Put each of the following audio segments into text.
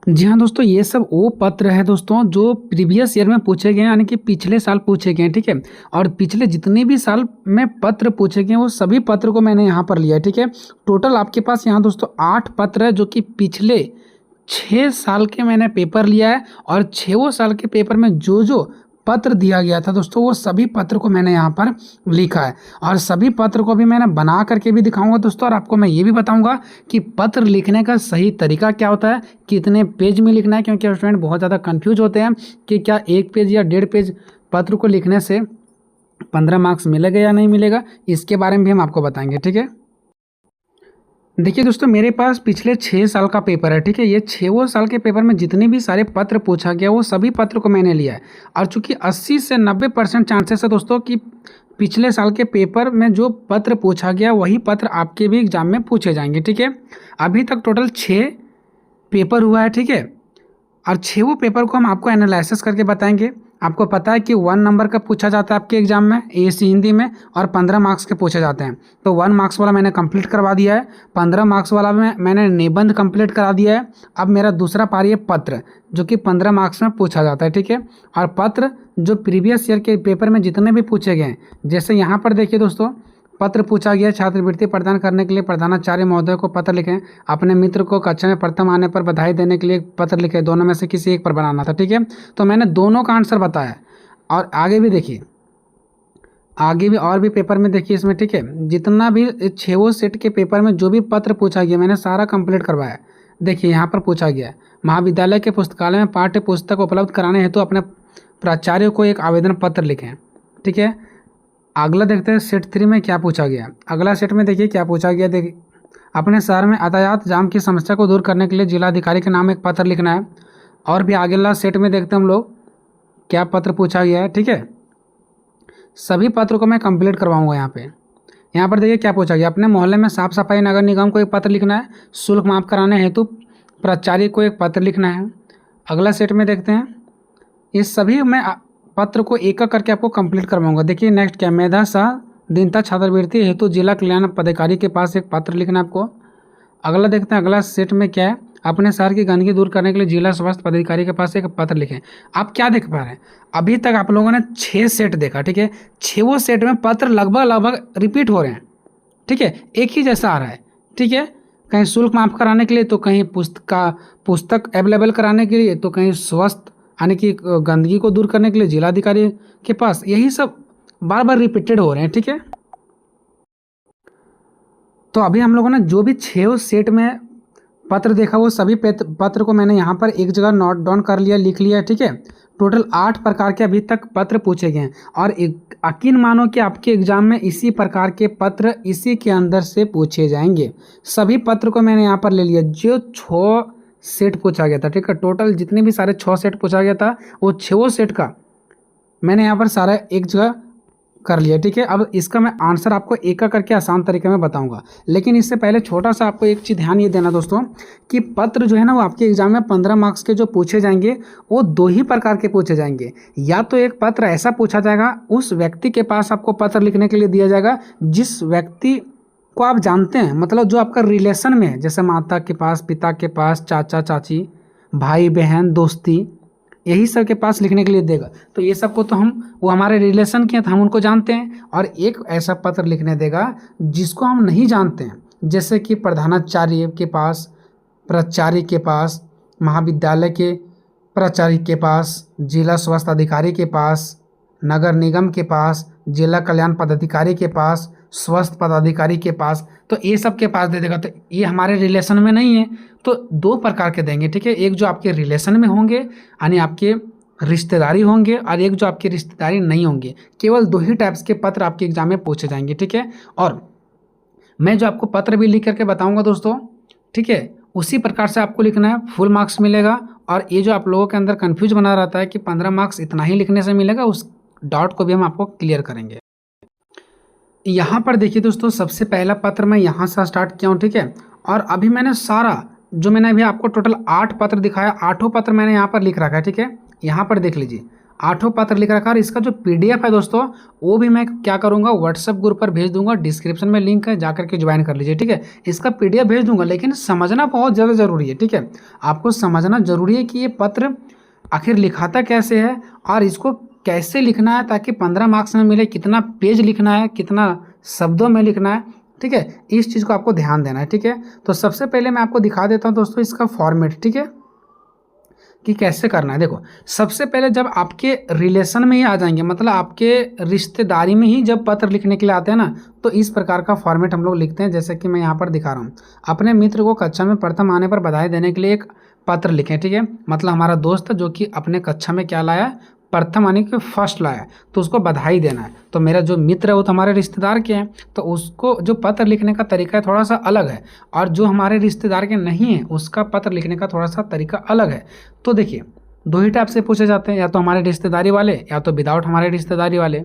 जी हाँ दोस्तों, ये सब वो पत्र है दोस्तों जो प्रीवियस ईयर में पूछे गए हैं, यानी कि पिछले साल पूछे गए हैं। ठीक है। और पिछले जितने भी साल में पत्र पूछे गए हैं वो सभी पत्र को मैंने यहाँ पर लिया है। ठीक है। टोटल आपके पास यहाँ दोस्तों 8 पत्र है जो कि पिछले 6 साल के मैंने पेपर लिया है। और 6 साल के पेपर में जो जो पत्र दिया गया था दोस्तों वो सभी पत्र को मैंने यहाँ पर लिखा है। और सभी पत्र को भी मैंने बना करके भी दिखाऊंगा दोस्तों। और आपको मैं ये भी बताऊंगा कि पत्र लिखने का सही तरीका क्या होता है, कितने पेज में लिखना है, क्योंकि स्टूडेंट बहुत ज़्यादा कंफ्यूज होते हैं कि क्या 1 पेज या 1.5 पेज पत्र को लिखने से 15 मार्क्स मिलेगा या नहीं मिलेगा। इसके बारे में भी हम आपको बताएंगे। ठीक है। देखिए दोस्तों, मेरे पास पिछले 6 साल का पेपर है। ठीक है। ये 6 साल के पेपर में जितने भी सारे पत्र पूछा गया वो सभी पत्र को मैंने लिया है। और चूंकि 80 से 90% चांसेस है दोस्तों कि पिछले साल के पेपर में जो पत्र पूछा गया वही पत्र आपके भी एग्जाम में पूछे जाएंगे। ठीक है। अभी तक टोटल 6 पेपर हुआ है। ठीक है। और 6 पेपर को हम आपको एनालिसिस करके बताएंगे। आपको पता है कि 1 नंबर का पूछा जाता है आपके एग्जाम में एएससी हिंदी में, और 15 मार्क्स के पूछे जाते हैं। तो 1 मार्क्स वाला मैंने कंप्लीट करवा दिया है। 15 मार्क्स वाला में मैंने निबंध कंप्लीट करा दिया है। अब मेरा दूसरा पारी है पत्र, जो कि 15 मार्क्स में पूछा जाता है। ठीक है। और पत्र जो प्रीवियस ईयर के पेपर में जितने भी पूछे गए हैं, जैसे यहाँ पर देखिए दोस्तों, पत्र पूछा गया छात्रवृत्ति प्रदान करने के लिए प्रधानाचार्य महोदय को पत्र लिखें। अपने मित्र को कक्षा में प्रथम आने पर बधाई देने के लिए पत्र लिखें। दोनों में से किसी एक पर बनाना था। ठीक है। तो मैंने दोनों का आंसर बताया। और आगे भी देखिए, आगे भी और भी पेपर में देखिए इसमें। ठीक है। जितना भी 6 सेट के पेपर में जो भी पत्र पूछा गया मैंने सारा कंप्लीट करवाया। देखिए यहाँ पर पूछा गया, महाविद्यालय के पुस्तकालय में पाठ्य पुस्तक उपलब्ध कराने हेतु अपने प्राचार्य को एक आवेदन पत्र लिखें। ठीक है। अगला देखते हैं सेट 3 में क्या पूछा गया। अगला सेट में देखिए क्या पूछा गया। देखिए, अपने शहर में यातायात जाम की समस्या को दूर करने के लिए जिलाधिकारी के नाम एक पत्र लिखना है। और भी अगला सेट में देखते हैं हम लोग क्या पत्र पूछा गया है। ठीक है। सभी पत्र को मैं कंप्लीट करवाऊंगा। यहाँ पर देखिए क्या पूछा गया, अपने मोहल्ले में साफ सफाई नगर निगम को एक पत्र लिखना है। शुल्क माफ कराने हेतु प्राचार्य को एक पत्र लिखना है। अगला सेट में देखते हैं, ये सभी मैं पत्र को एक एक करके आपको कंप्लीट करवाऊंगा। देखिए नेक्स्ट क्या, मेधा शाह दीनता छात्रवृत्ति हेतु जिला कल्याण पदाधिकारी के पास एक पत्र लिखना है आपको। अगला देखते हैं, अगला सेट में क्या है, अपने शहर की गंदगी दूर करने के लिए जिला स्वास्थ्य पदाधिकारी के पास एक पत्र लिखें। आप क्या देख पा रहे हैं, अभी तक आप लोगों ने 6 सेट देखा। ठीक है। 6 सेट में पत्र लगभग रिपीट हो रहे हैं। ठीक है। एक ही जैसा आ रहा है। ठीक है। कहीं शुल्क माफ कराने के लिए, तो कहीं पुस्तक अवेलेबल कराने के लिए, तो कहीं स्वास्थ्य यानी कि गंदगी को दूर करने के लिए जिलाधिकारी के पास। यही सब बार बार रिपीटेड हो रहे हैं। ठीक है। तो अभी हम लोगों ने जो भी 6 सेट में पत्र देखा वो सभी पत्र को मैंने यहाँ पर एक जगह नोट डाउन कर लिया, लिख लिया। ठीक है। टोटल 8 प्रकार के अभी तक पत्र पूछे गए हैं। और यकीन मानो कि आपके एग्जाम में इसी प्रकार के पत्र इसी के अंदर से पूछे जाएंगे। सभी पत्र को मैंने यहाँ पर ले लिया जो 6 सेट पूछा गया था। ठीक है। टोटल जितने भी सारे 6 सेट पूछा गया था वो 6 सेट का मैंने यहाँ पर सारा एक जगह कर लिया। ठीक है। अब इसका मैं आंसर आपको एक एक करके आसान तरीके में बताऊंगा। लेकिन इससे पहले छोटा सा आपको एक चीज़ ध्यान ये देना दोस्तों कि पत्र जो है ना वो आपके एग्जाम में 15 मार्क्स के जो पूछे जाएंगे वो 2 ही प्रकार के पूछे जाएंगे। या तो एक पत्र ऐसा पूछा जाएगा, उस व्यक्ति के पास आपको पत्र लिखने के लिए दिया जाएगा जिस व्यक्ति को आप जानते हैं, मतलब जो आपका रिलेशन में है, जैसे माता के पास, पिता के पास, चाचा चाची, भाई बहन, दोस्ती, यही सब के पास लिखने के लिए देगा। तो ये सब को तो वो हमारे रिलेशन के हैं तो हम उनको जानते हैं। और एक ऐसा पत्र लिखने देगा जिसको हम नहीं जानते हैं, जैसे कि प्रधानाचार्य के पास, प्राचार्य के पास, महाविद्यालय के प्राचार्य के पास, जिला स्वास्थ्य अधिकारी के पास, नगर निगम के पास, जिला कल्याण पदाधिकारी के पास, स्वास्थ्य पदाधिकारी के पास। तो ये सब के पास दे देगा। तो ये हमारे रिलेशन में नहीं है, तो 2 प्रकार के देंगे। ठीक है। एक जो आपके रिलेशन में होंगे यानी आपके रिश्तेदारी होंगे, और एक जो आपकी रिश्तेदारी नहीं होंगे। केवल 2 ही टाइप्स के पत्र आपके एग्जाम में पूछे जाएंगे। ठीक है। और मैं जो आपको पत्र भी लिख करके बताऊंगा दोस्तों, ठीक है, उसी प्रकार से आपको लिखना है, फुल मार्क्स मिलेगा। और ये जो आप लोगों के अंदर कन्फ्यूज बना रहता है कि 15 मार्क्स इतना ही लिखने से मिलेगा, उस डाउट को भी हम आपको क्लियर करेंगे। यहाँ पर देखिए दोस्तों, सबसे पहला पत्र मैं यहाँ से स्टार्ट किया हूँ। ठीक है। और अभी मैंने सारा जो मैंने अभी आपको टोटल 8 पत्र दिखाया, 8 पत्र मैंने यहाँ पर लिख रखा है। ठीक है। यहाँ पर देख लीजिए 8 पत्र लिख रखा है। और इसका जो PDF है दोस्तों वो भी मैं क्या करूँगा व्हाट्सएप ग्रुप पर भेज दूंगा, डिस्क्रिप्शन में लिंक है, जाकर के ज्वाइन कर लीजिए, ठीक है। इसका PDF भेज दूंगा, लेकिन समझना बहुत ज़्यादा ज़रूरी है, ठीक है। आपको समझना ज़रूरी है कि ये पत्र आखिर लिखाता कैसे है और इसको कैसे लिखना है ताकि 15 मार्क्स में मिले, कितना पेज लिखना है, कितना शब्दों में लिखना है, ठीक है। इस चीज़ को आपको ध्यान देना है, ठीक है। तो सबसे पहले मैं आपको दिखा देता हूँ दोस्तों इसका फॉर्मेट, ठीक है, कि कैसे करना है। देखो सबसे पहले जब आपके रिलेशन में ही आ जाएंगे, मतलब आपके रिश्तेदारी में ही जब पत्र लिखने के लिए आते हैं ना, तो इस प्रकार का फॉर्मेट हम लोग लिखते हैं। जैसे कि मैं यहाँ पर दिखा रहा हूँ, अपने मित्र को कक्षा में प्रथम आने पर बधाई देने के लिए एक पत्र लिखें, ठीक है। मतलब हमारा दोस्त जो कि अपने कक्षा में क्या लाया, प्रथम आने के फर्स्ट लाया, तो उसको बधाई देना है। तो मेरा जो मित्र है वो तो हमारे रिश्तेदार के हैं, तो उसको जो पत्र लिखने का तरीका है थोड़ा सा अलग है, और जो हमारे रिश्तेदार के नहीं है उसका पत्र लिखने का थोड़ा सा तरीका अलग है। तो देखिए 2 ही टाइप से पूछे जाते हैं, या तो हमारे रिश्तेदारी वाले या तो विदाउट हमारे रिश्तेदारी वाले।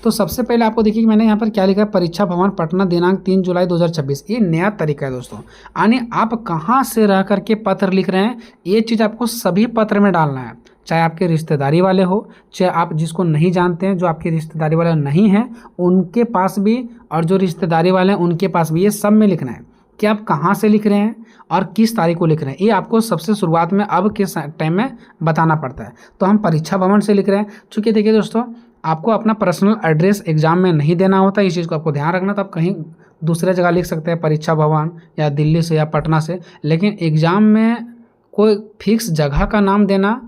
तो सबसे पहले आपको देखिए कि मैंने यहाँ पर क्या लिखा है, परीक्षा भवन पटना दिनांक 3 जुलाई 2026। ये नया तरीका है दोस्तों, यानी आप कहाँ से रह करके पत्र लिख रहे हैं ये चीज़ आपको सभी पत्र में डालना है, चाहे आपके रिश्तेदारी वाले हो, चाहे आप जिसको नहीं जानते हैं, जो आपके रिश्तेदारी वाले नहीं हैं उनके पास भी, और जो रिश्तेदारी वाले हैं उनके पास भी, ये सब में लिखना है कि आप कहाँ से लिख रहे हैं और किस तारीख को लिख रहे हैं। ये आपको सबसे शुरुआत में अब के टाइम में बताना पड़ता है। तो हम परीक्षा भवन से लिख रहे हैं, चूँकि देखिए दोस्तों आपको अपना पर्सनल एड्रेस एग्जाम में नहीं देना होता, इस चीज़ को आपको ध्यान रखना। तो आप कहीं दूसरे जगह लिख सकते हैं, परीक्षा भवन या दिल्ली से या पटना से, लेकिन एग्ज़ाम में कोई फिक्स जगह का नाम देना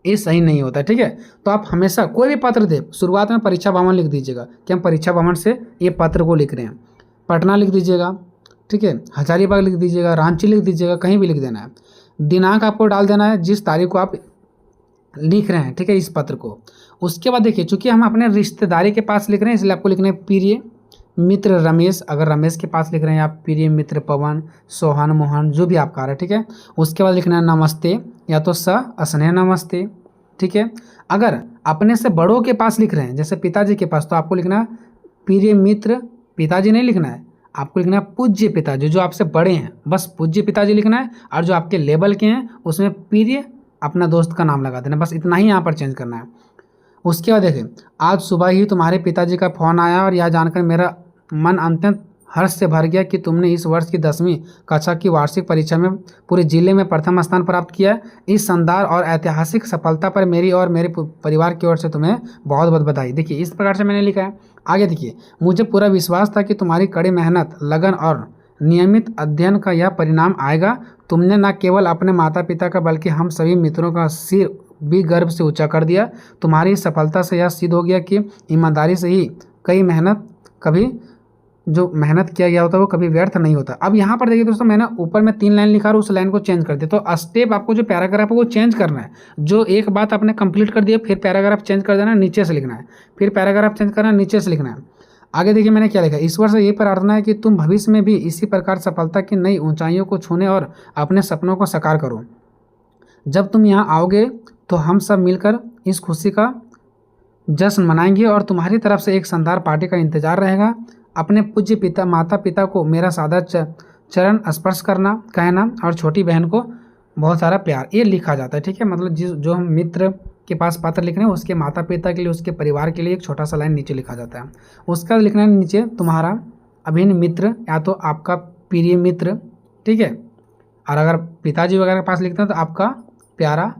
ये सही नहीं होता है, ठीक है। तो आप हमेशा कोई भी पत्र दे शुरुआत में परीक्षा भवन लिख दीजिएगा कि हम परीक्षा भवन से ये पत्र को लिख रहे हैं। पटना लिख दीजिएगा, ठीक है, हजारीबाग लिख दीजिएगा, रांची लिख दीजिएगा, कहीं भी लिख देना है। दिनांक आपको डाल देना है जिस तारीख को आप लिख रहे हैं, ठीक है, इस पत्र को। उसके बाद देखिए चूंकि हम अपने रिश्तेदारी के पास लिख रहे हैं इसलिए आपको लिखना है प्रिय मित्र रमेश, अगर रमेश के पास लिख रहे हैं आप प्रिय मित्र पवन, सोहन, मोहन, जो भी आपका आ रहा है, ठीक है। उसके बाद लिखना है नमस्ते, या तो स्नेह नमस्ते, ठीक है। अगर अपने से बड़ों के पास लिख रहे हैं जैसे पिताजी के पास, तो आपको लिखना है प्रिय मित्र, पिताजी नहीं लिखना है, आपको लिखना है पूज्य पिताजी, जो आपसे बड़े हैं बस पूज्य पिताजी लिखना है, और जो आपके लेवल के हैं उसमें प्रिय अपना दोस्त का नाम लगा देना, बस इतना ही यहाँ पर चेंज करना है। उसके बाद देखिए आज सुबह ही तुम्हारे पिताजी का फ़ोन आया और यह जानकर मेरा मन अत्यंत हर्ष से भर गया कि तुमने इस वर्ष की 10वीं कक्षा की वार्षिक परीक्षा में पूरे जिले में प्रथम स्थान प्राप्त किया है। इस शानदार और ऐतिहासिक सफलता पर मेरी और मेरे परिवार की ओर से तुम्हें बहुत बहुत बधाई। देखिए इस प्रकार से मैंने लिखा है। आगे देखिए, मुझे पूरा विश्वास था कि तुम्हारी कड़ी मेहनत, लगन और नियमित अध्ययन का यह परिणाम आएगा। तुमने न केवल अपने माता पिता का बल्कि हम सभी मित्रों का सिर भी गर्व से ऊंचा कर दिया। तुम्हारी सफलता से यह सिद्ध हो गया कि ईमानदारी से ही कभी जो मेहनत किया गया होता है वो कभी व्यर्थ नहीं होता। अब यहाँ पर देखिए दोस्तों, मैंने ऊपर में 3 लाइन लिखा और उस लाइन को चेंज कर दिया। तो स्टेप आपको जो पैराग्राफ है वो चेंज करना है। जो एक बात आपने कंप्लीट कर दिया फिर पैराग्राफ चेंज कर देना, नीचे से लिखना है, फिर पैराग्राफ चेंज करना, नीचे से लिखना है। आगे देखिए मैंने क्या लिखा, ईश्वर से ये प्रार्थना है कि तुम भविष्य में भी इसी प्रकार सफलता की नई ऊंचाइयों को छूने और अपने सपनों को साकार करो। जब तुम यहाँ आओगे तो हम सब मिलकर इस खुशी का जश्न मनाएंगे और तुम्हारी तरफ से एक शानदार पार्टी का इंतजार रहेगा। अपने पूज्य माता पिता को मेरा सादा चरण स्पर्श कहना और छोटी बहन को बहुत सारा प्यार, ये लिखा जाता है, ठीक है। मतलब जो हम मित्र के पास पत्र लिख रहे हैं उसके माता पिता के लिए, उसके परिवार के लिए एक छोटा सा लाइन नीचे लिखा जाता है। उसका लिखना है नीचे तुम्हारा अभिन्न मित्र या तो आपका प्रिय मित्र, ठीक है। और अगर पिताजी वगैरह के पास लिखते हैं तो आपका प्यारा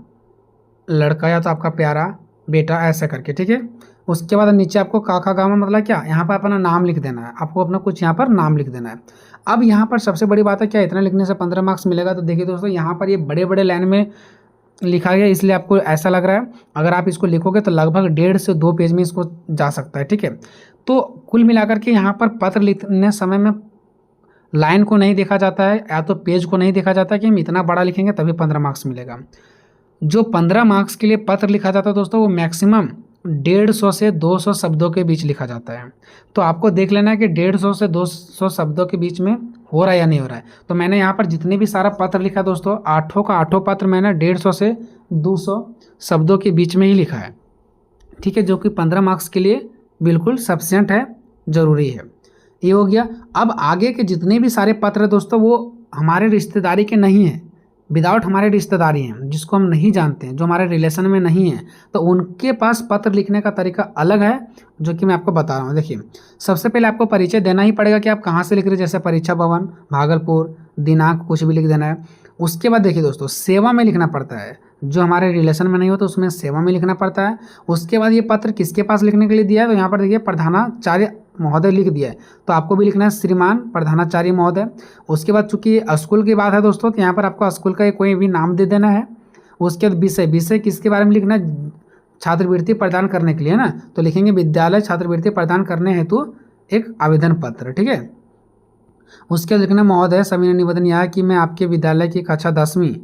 लड़का या तो आपका प्यारा बेटा, ऐसा करके, ठीक है। उसके बाद नीचे आपको काका गामा मतलब क्या, यहाँ पर अपना नाम लिख देना है, आपको अपना कुछ यहाँ पर नाम लिख देना है। अब यहाँ पर सबसे बड़ी बात है क्या, इतना लिखने से 15 मार्क्स मिलेगा। तो देखिए दोस्तों यहाँ पर ये बड़े बड़े लाइन में लिखा गया इसलिए आपको ऐसा लग रहा है। अगर आप इसको लिखोगे तो लगभग 1.5 से 2 पेज में इसको जा सकता है, ठीक है। तो कुल मिलाकर के यहाँ पर पत्र लिखने समय में लाइन को नहीं देखा जाता है या तो पेज को नहीं देखा जाता है कि हम इतना बड़ा लिखेंगे तभी 15 मार्क्स मिलेगा। जो 15 मार्क्स के लिए पत्र लिखा जाता है दोस्तों वो मैक्सिमम 150 से 200 शब्दों के बीच लिखा जाता है। तो आपको देख लेना है कि 150 से 200 शब्दों के बीच में हो रहा है या नहीं हो रहा है। तो मैंने यहाँ पर जितने भी सारा पत्र लिखा दोस्तों, 8 का 8 पत्र मैंने 150 से 200 शब्दों के बीच में ही लिखा है, ठीक है, जो कि 15 मार्क्स के लिए बिल्कुल सफिशिएंट है, ज़रूरी है। ये हो गया। अब आगे के जितने भी सारे पत्र दोस्तों वो हमारे रिश्तेदारी के नहीं हैं, विदाउट हमारे रिश्तेदारी हैं, जिसको हम नहीं जानते हैं, जो हमारे रिलेशन में नहीं है, तो उनके पास पत्र लिखने का तरीका अलग है, जो कि मैं आपको बता रहा हूँ। देखिए, सबसे पहले आपको परिचय देना ही पड़ेगा कि आप कहाँ से लिख रहे हैं, जैसे परीक्षा भवन, भागलपुर, दिनांक कुछ भी लिख देना है। उसके बाद देखिए दोस्तों, सेवा में लिखना पड़ता है, जो हमारे रिलेशन में नहीं हो तो उसमें सेवा में लिखना पड़ता है। उसके बाद ये पत्र किसके पास लिखने के लिए दिया है, तो यहाँ पर देखिए प्रधानाचार्य महोदय लिख दिया है, तो आपको भी लिखना है श्रीमान प्रधानाचार्य महोदय। उसके बाद चूंकि स्कूल की बात है दोस्तों, तो यहाँ पर आपको स्कूल का कोई भी नाम दे देना है। उसके बाद विषय, विषय किसके बारे में लिखना है, छात्रवृत्ति प्रदान करने के लिए ना, तो लिखेंगे विद्यालय छात्रवृत्ति प्रदान करने हेतु एक आवेदन पत्र, ठीक है। उसके बाद लिखना महोदय सविनय निवेदन यह है कि मैं आपके विद्यालय की कक्षा 10वीं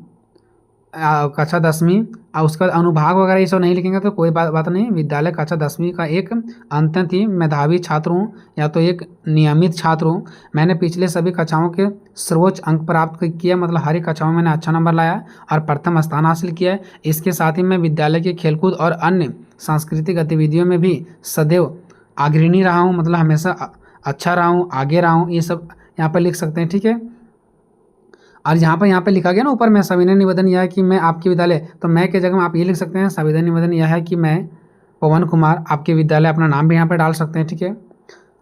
और उसका अनुभाग वगैरह ये सब नहीं लिखेंगे तो कोई बात नहीं। विद्यालय कक्षा 10वीं का एक अत्यंत ही मेधावी छात्र हूँ या तो एक नियमित छात्र हूँ। मैंने पिछले सभी कक्षाओं के सर्वोच्च अंक प्राप्त किया, मतलब हर एक कक्षाओं में मैंने अच्छा नंबर लाया और प्रथम स्थान हासिल किया है। इसके साथ ही मैं विद्यालय के खेलकूद और अन्य सांस्कृतिक गतिविधियों में भी सदैव अग्रणी रहा हूँ, मतलब हमेशा अच्छा रहा हूँ, आगे रहा हूँ, ये सब यहाँ पर लिख सकते हैं, ठीक है। और यहाँ पे लिखा गया ना ऊपर में सविनय निवेदन यह है कि मैं आपके विद्यालय, तो मैं के जगह में आप ये लिख सकते हैं सविनय निवेदन यह है कि मैं पवन कुमार आपके विद्यालय, अपना नाम भी यहाँ पे डाल सकते हैं, ठीक है।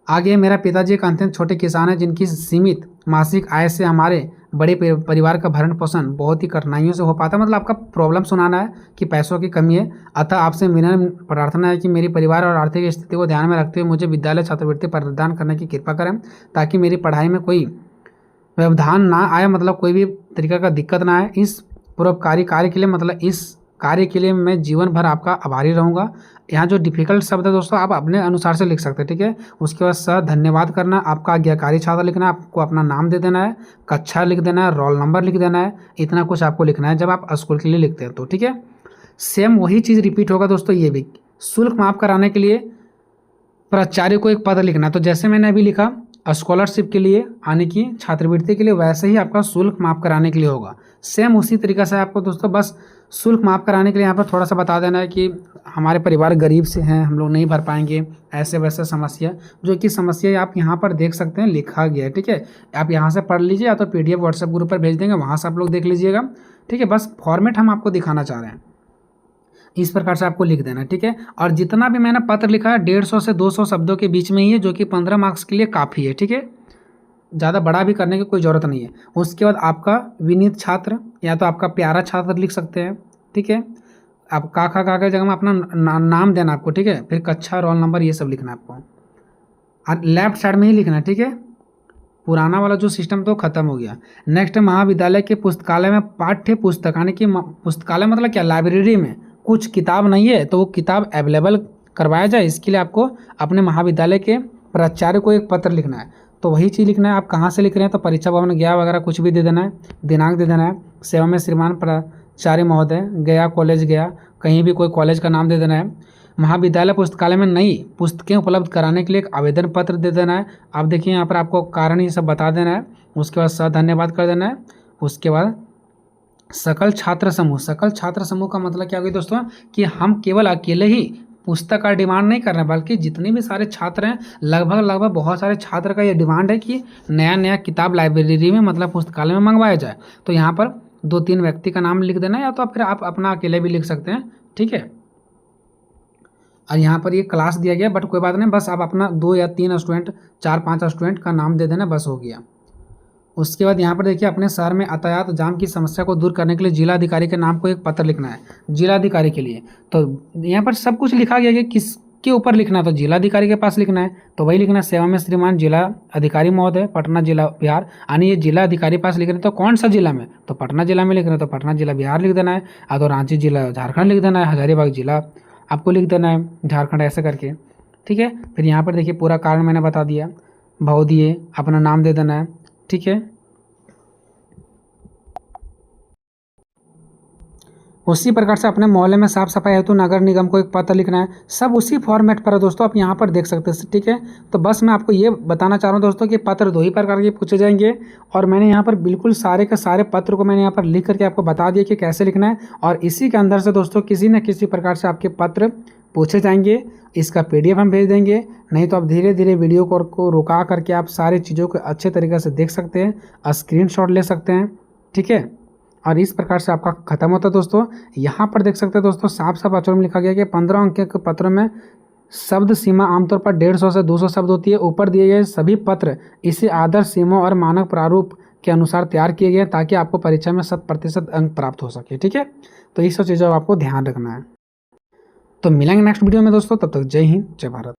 आगे मेरा पिताजी एक अत्यंत छोटे किसान है जिनकी सीमित मासिक आय से हमारे बड़े परिवार का भरण पोषण बहुत ही कठिनाइयों से हो पाता है, मतलब आपका प्रॉब्लम सुनाना है कि पैसों की कमी है। अतः आपसे विनम्र प्रार्थना है कि मेरी परिवार और आर्थिक स्थिति को ध्यान में रखते हुए मुझे विद्यालय छात्रवृत्ति प्रदान करने की कृपा करें, ताकि मेरी पढ़ाई में कोई व्यवधान ना आए, मतलब कोई भी तरीका का दिक्कत ना आए। इस परोपकारी कार्य के लिए, मतलब इस कार्य के लिए मैं जीवन भर आपका आभारी रहूँगा। यहाँ जो डिफिकल्ट शब्द है दोस्तों आप अपने अनुसार से लिख सकते हैं, ठीक है। उसके बाद सर धन्यवाद करना, आपका आज्ञाकारी छात्र लिखना है, आपको अपना नाम दे देना है, कक्षा लिख देना है, रोल नंबर लिख देना है, इतना कुछ आपको लिखना है जब आप स्कूल के लिए लिखते हैं तो, ठीक है। सेम वही चीज़ रिपीट होगा दोस्तों, ये भी शुल्क माफ़ कराने के लिए प्राचार्य को एक पत्र लिखना है। तो जैसे मैंने अभी लिखा स्कॉलरशिप के लिए यानी कि छात्रवृत्ति के लिए, वैसे ही आपका शुल्क माफ़ कराने के लिए होगा। सेम उसी तरीक़े से आपको दोस्तों बस शुल्क माफ़ कराने के लिए यहाँ पर थोड़ा सा बता देना है कि हमारे परिवार गरीब से हैं, हम लोग नहीं भर पाएंगे, ऐसे वैसे समस्या, जो कि समस्या आप यहाँ पर देख सकते हैं लिखा गया है, ठीक है। आप यहाँ से पढ़ लीजिए या तो PDF व्हाट्सएप ग्रुप पर भेज देंगे, वहाँ से आप लोग देख लीजिएगा, ठीक है। बस फॉर्मेट हम आपको दिखाना चाह रहे हैं, इस प्रकार से आपको लिख देना, ठीक है। और जितना भी मैंने पत्र लिखा है 150 से 200 शब्दों के बीच में ही है, जो कि 15 मार्क्स के लिए काफ़ी है, ठीक है। ज़्यादा बड़ा भी करने की कोई ज़रूरत नहीं है। उसके बाद आपका विनीत छात्र या तो आपका प्यारा छात्र लिख सकते हैं, ठीक है। आप का के जगह में अपना नाम देना आपको, ठीक है। फिर कक्षा, रोल नंबर, ये सब लिखना है आपको, और लेफ्ट साइड में ही लिखना है, ठीक है। पुराना वाला जो सिस्टम तो खत्म हो गया। नेक्स्ट, महाविद्यालय के पुस्तकालय में पाठ्य पुस्तक, यानी कि पुस्तकालय मतलब क्या, लाइब्रेरी में कुछ किताब नहीं है तो वो किताब अवेलेबल करवाया जाए, इसके लिए आपको अपने महाविद्यालय के प्राचार्य को एक पत्र लिखना है। तो वही चीज़ लिखना है, आप कहाँ से लिख रहे हैं, तो परीक्षा भवन गया वगैरह कुछ भी दे देना है, दिनांक दे देना है, सेवा में श्रीमान प्राचार्य महोदय, गया कॉलेज गया, कहीं भी कोई कॉलेज का नाम दे देना है। महाविद्यालय पुस्तकालय में नई पुस्तकें उपलब्ध कराने के लिए एक आवेदन पत्र दे देना है। आप देखिए यहाँ पर आपको कारण ये सब बता देना है। उसके बाद सर धन्यवाद कर देना है। उसके बाद सकल छात्र समूह, सकल छात्र समूह का मतलब क्या होगा दोस्तों, कि हम केवल अकेले ही पुस्तक का डिमांड नहीं कर रहे हैं, बल्कि जितने भी सारे छात्र हैं, लगभग बहुत सारे छात्र का ये डिमांड है कि नया नया किताब लाइब्रेरी में, मतलब पुस्तकालय में मंगवाया जाए। तो यहाँ पर 2-3 व्यक्ति का नाम लिख देना है, या तो फिर आप अपना अकेले भी लिख सकते हैं, ठीक है। और यहाँ पर ये क्लास दिया गया, बट कोई बात नहीं, बस आप अपना 2 या 3 स्टूडेंट, 4-5 स्टूडेंट का नाम दे देना, बस हो गया। उसके बाद यहाँ पर देखिए अपने शहर में यातायात जाम की समस्या को दूर करने के लिए जिला अधिकारी के नाम को एक पत्र लिखना है, जिला अधिकारी के लिए। तो यहाँ पर सब कुछ लिखा गया कि किसके ऊपर लिखना है, तो जिला अधिकारी के पास लिखना है, तो वही लिखना है सेवा में श्रीमान जिला अधिकारी महोदय, पटना जिला बिहार। यानी ये जिला अधिकारी पास लिख रहे हैं तो कौन सा जिला में, तो पटना जिला में लिख रहे हैं तो पटना जिला बिहार लिख देना है, या तो रांची जिला झारखंड लिख देना है, हजारीबाग जिला आपको लिख देना है झारखंड, ऐसे करके, ठीक है। फिर यहाँ पर देखिए पूरा कारण मैंने बता दिया, भाव दिए, अपना नाम दे देना है, ठीक है। उसी प्रकार से अपने मोहल्ले में साफ सफाई हेतु नगर निगम को एक पत्र लिखना है। सब उसी फॉर्मेट पर है दोस्तों, आप यहाँ पर देख सकते हैं, ठीक है। तो बस मैं आपको ये बताना चाह रहा हूँ दोस्तों कि पत्र 2 ही प्रकार के पूछे जाएंगे, और मैंने यहाँ पर बिल्कुल सारे के सारे पत्र को मैंने यहाँ पर लिख करके आपको बता दिया कि कैसे लिखना है। और इसी के अंदर से दोस्तों किसी न किसी प्रकार से आपके पत्र पूछे जाएंगे, इसका PDF हम भेज देंगे। नहीं तो आप धीरे धीरे वीडियो को रुका करके आप सारी चीज़ों को अच्छे तरीके से देख सकते हैं, स्क्रीनशॉट ले सकते हैं, ठीक है। और इस प्रकार से आपका खत्म होता है दोस्तों। यहाँ पर देख सकते हैं दोस्तों, साफ साफ अक्षरों में लिखा गया कि 15 अंक के पत्रों में शब्द सीमा आमतौर पर 150 से 200 शब्द होती है। ऊपर दिए गए सभी पत्र इसी आदर्श सीमा और मानक प्रारूप के अनुसार तैयार किए गए ताकि आपको परीक्षा में 100% अंक प्राप्त हो सके। ठीक है, तो ये सब चीज़ों का आपको ध्यान रखना है। तो मिलेंगे नेक्स्ट वीडियो में दोस्तों, तब तक जय हिंद जय भारत।